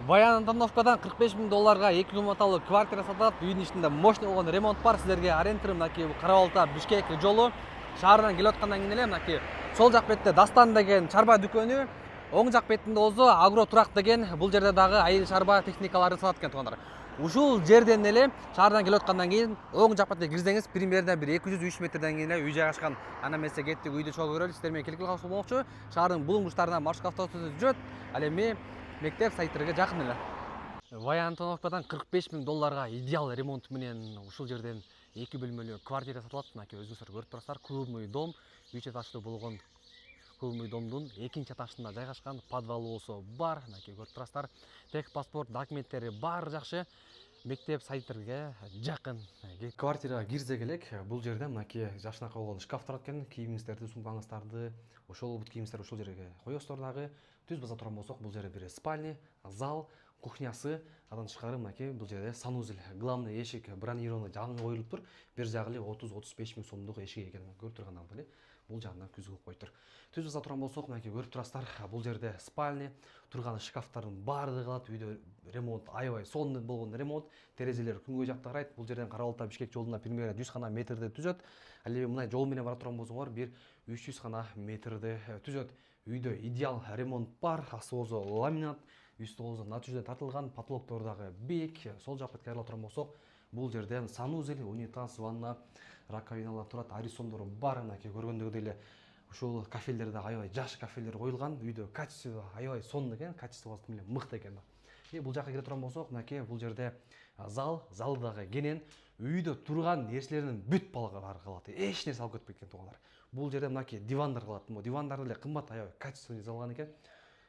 Баян Антоновкадан 45 000 долларга 2 комнаталуу квартира сатылат. Үйдүн ичинде мощный болгон ремонт бар. Силерге ориентир мынакей Кара-Балта Бишкек жолу шаардан келип аткандан кийин эле мынакей сол жак бетте Дастан деген чарба дүкөнү, оң жак бетинде болсо Агро Турак деген бул жерде дагы айыл чарба техникаларын сатат экен туугандар. Ушул жерден эле шаардан келип аткандан кийин оң жак бетке кирсеңиз примерно бир 200-300 метрден кийин эле үй жайгашкан. Ана эмесе кеттик үйдү чогуу көрөлү. Сиздер менен келип калсак болмокчу. Шаардын булуң бурчтарынан маршрут автобусу жүрөт. Ал эми мектеп сайттарга жакын эле. Баян Антоновкадан 45 000 долларга идеал ремонт менен ушул жерден 2 бөлмөлүү квартира сатылат. Мынакей өзүңүздөр көрүп турасыздар. Клубный дом, 3 этаждуу болгон клубный домдун экинчи этажында жайгашкан. Подвалы болсо бар. Мынакей көрүп турасыздар. Техпаспорт документтери баары жакшы. Мектеп сайттарга жакын. Квартирага кирсек элек, бул жерде мынакей жашынака болгон шкаф турат экен. Кийимиңиздерди, сумкаңыздарды, ошол бут кийимиңиздерди ошол жерге коесуздар дагы. Түз база турган болсок, бул жерде бир спальня, зал, кухнясы, андан тышкары мынакей бул жерде санузел, главный эшик бронированный жаңы коюлуп тур. Бир жагы эле 30-35 000 сомдук эшик экен. Көрүп тургандагы эле бул жагынан күзгү кылып коюптур. Түз база турган болсок, мынакей көрүп турасыздар, бул жерде спальня, турган шкафтардын баардыгы калат. Үйдө ремонт аябай сонный болгон ремонт. Терезелер күнгөй жакта карайт. Бул жерден Кара-Балта Бишкек жолуна примерно 100 гана метрди түзөт. Ал эми мындай жол менен бара турган болсоңор бир 300 гана метрди түзөт. Үйдө идеал ремонт бар. Асты болсо ламинат, үстү болсо натужден тартылган, потолоктор дагы бийик. Сол жак бетке кайрыла турган болсок, бул жерден санузел, унитаз, ванна, раковиналар турат, арисондору бар. Мынакей көргөндөгүдөй эле ушул кафелдер дагы аябай жаш кафелдер коюлган. Үйдө качество аябай сонный экен, качествосы менен мыкты экен. Бул жака кире турган болсок, мынакей бул жерде зал дагы кенен. Үйдө турган нерселердин бүт бары калат. Эч нерсе алып кетпейт экен туугандар. Бул жерде мынакей дивандар калат. Бул дивандар деле кымбат, аябай качественный залган экен.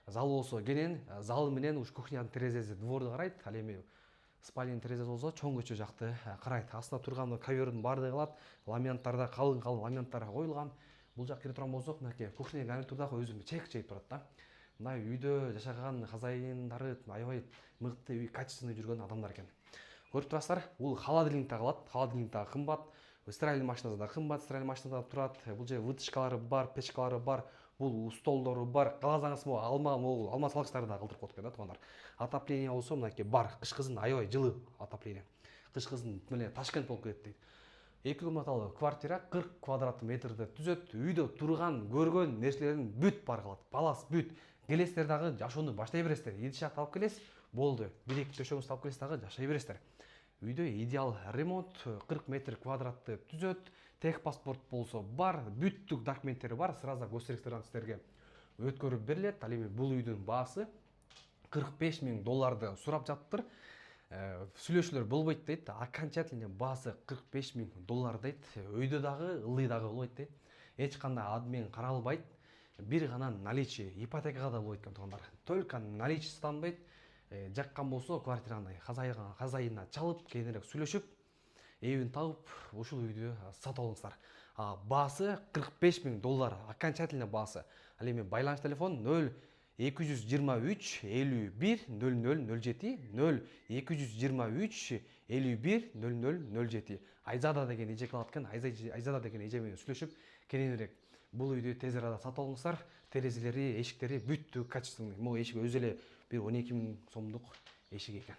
Зал болсо кенен, зал менен уш кухнянын терезеси дворду карайт. Ал эми спальнянын терезеси болсо чоң көчө жакты карайт. Астына турган ковердин баардыгы калат. Ламинаттарда калың ламинаттар коюлган. Бул жакка кире турган болсок, мынакей кухня гарнитурдагы өзү чек турат да. Мындай үйдө жашаган хозяиндары аябай мыкты, качественный жүргөн адамдар экен. Көрүп турасыздар, бул холодильникте калат. Холодильникте кымбат, стиральный машинасы да кымбат, стиральный машинада турат. Бул жерде вытяжкалары бар, печкалары бар, бул столдору бар. Кааласаңыз алма салгычтарды да калтырып коет экен да туугандар. Отопление болсо мынакей бар. Кыш кызын аябай жылы отопление. Кыш кызын мына Ташкент болуп кетет дейт. 2 комнаталуу квартира 40 квадрат метрди түзөт. Үйдө турган, көргөн нерселердин бүт бар калат. Балас бүт. Келесиздер дагы жашоону баштай бересиздер. Идишак алып келесиз, болду. 1-2 төшөгүңүздү алып келесиз дагы жашай бересиздер. Үйдө идеал ремонт, 40 метр квадратты түзөт. Техпаспорт болсо бар, бүттүк документтери бар. Сразу госрегистрдан сиздерге өткөрүп берилет. Ал эми бул үйдүн баасы 45 000 долларды сурап жатыптыр. Сүйлөшүүлөр болбойт дейт. Окончательный баасы 45 000 доллар дейт. Өйдө дагы, ылдый дагы болбойт дейт. Эч кандай адмен каралбайт. Бир гана наличие, ипотекага да болбойт экен туугандар. Только наличие станбайт. Жаккан болсо квартираны хозяинына чалып, кийинирээк сүйлөшүп, эбин табып, ушул үйдү сатып алыңыздар. Баасы 45 000 доллар, окончательный баасы. Ал эми байланыш телефон 0223 51 0007 0223 51 0007. Айзада деген эже калат экен. Айзада деген эже менен сүйлөшүп, кененирээк бул үйдү тез арада сатып алыңыздар. Терезелери, эшиктери бүттү качественный. Могу эшик өзү эле бир 12 000 сомдук эшик экен.